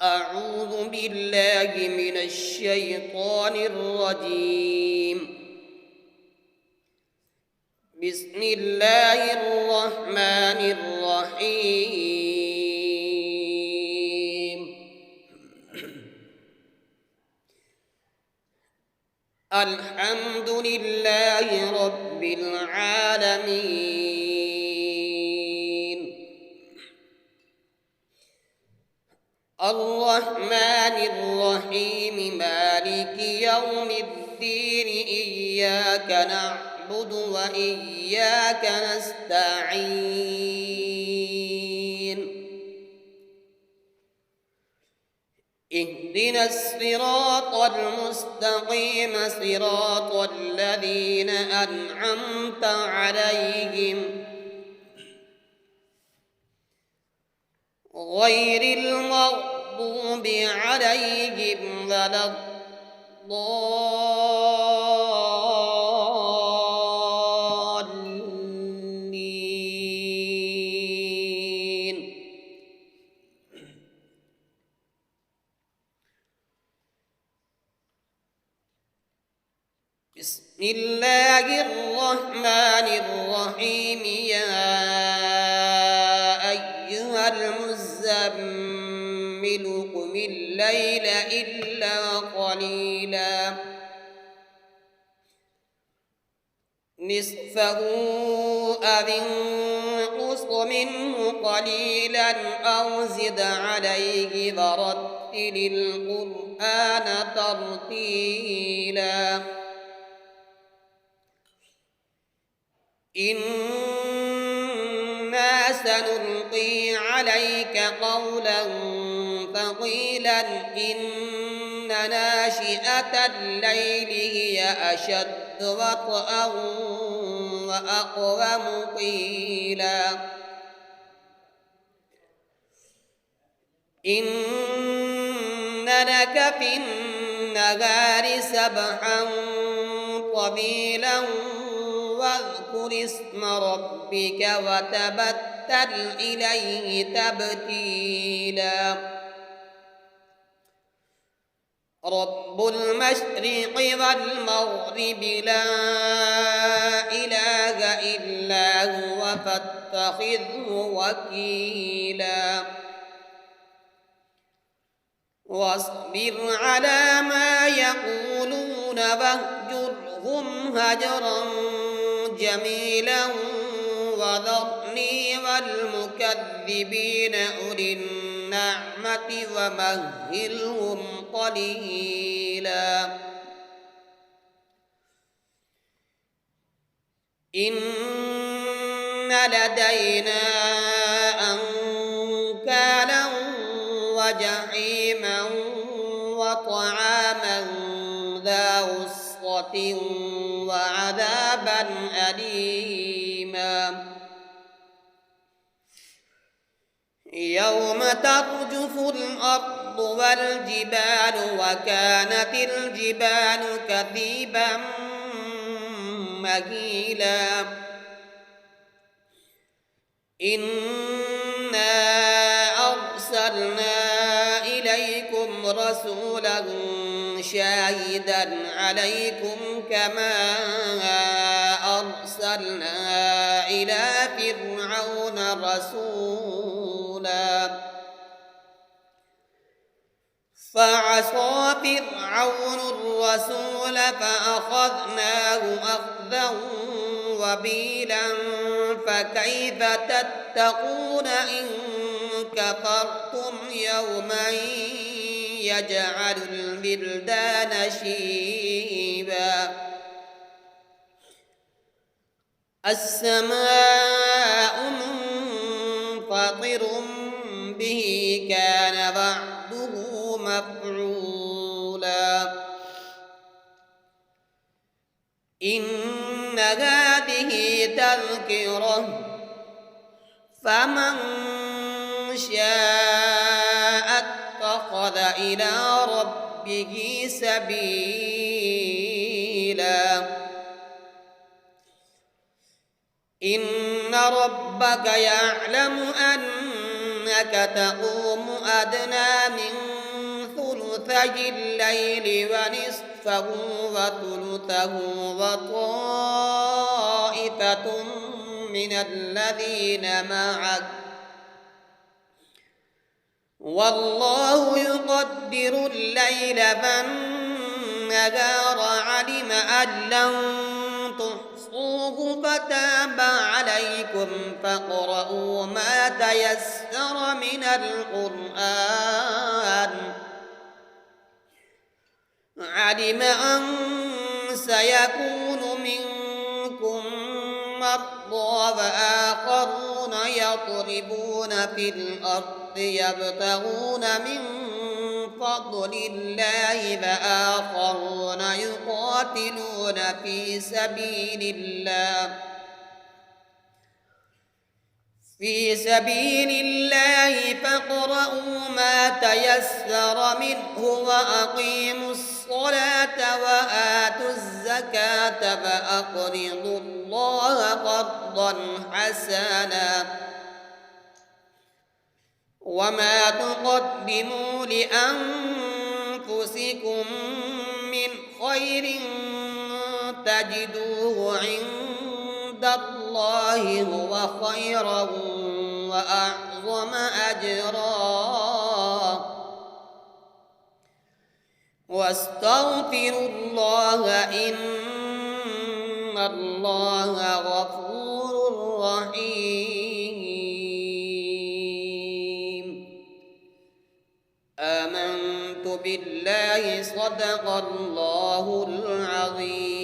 أعوذ بالله من الشيطان الرجيم. بسم الله الرحمن الرحيم. الحمد لله رب العالمين. الرحمن الرحيم مالك يوم الدين. إياك نعبد وإياك نستعين. اهدنا الصراط المستقيم صراط الذين أنعمت عليهم غير المغضوب عليهم ولا الضالين. بسم الله الرحمن الرحيم. يا أيها المزمل قم الليل إلا قليلا نصفه أو انقص منه قليلا أو زد عليه ورتل القرآن ترتيلا. إنا سنلقي عليك قولا ثقيلا. إن ناشئة الليل هي أشد وطئا وأقوم قيلا. إن لك في النهار سبحا طويلا واذكر اسم ربك وتبتل إليه تبتيلا. رب المشرق والمغرب لا إله إلا هو فاتخذه وكيلا. واصبر على ما يقولون واهجرهم هجرا جميلا. وذرني والمكذبين أولي النعمة ومهلهم قليلا. إن لدينا أنكالا وجحيما وطعاما ذا غصة وعذابا أليما. يوم ترجف الأرض والجبال وكانت الجبال كثيبا مهيلا. إنا أرسلنا إليكم رسولا شاهدا عليكم كما أرسلنا إلى فرعون رسولا. فعصى فرعون الرسول فأخذناه أخذا وبيلا. فكيف تتقون إن كفرتم يوما يجعل البلدان شيبا. السماء منفطر به كان وعده مفعولا. إن هذه تذكرة فمن شاء اتخذ إلى ربه سبيلا. إن ربك يعلم أنك تقوم أدنى من ثلثي الليل ونصفه وثلثه وطائفة من الذين معك والله يقدر الليل فالنهار علم أن لن تحصوه فتاب عليكم فاقرؤوا ما تيسر من القرآن علم أن سيكون منكم مرضى وآخرون يضربون في الأرض يبتغون من فضل الله وآخرون يقاتلون في سبيل الله فاقرؤوا ما تيسر منه وأقيموا الصلاة وآتوا الزكاة وأقرضوا الله قرضا حسنا وما تقدموا لأنفسكم من خير تجدوه عند الله هو خيرا وأعظم أجرا واستغفروا الله إن الله غفور رحيم آمنت بالله صدق الله العظيم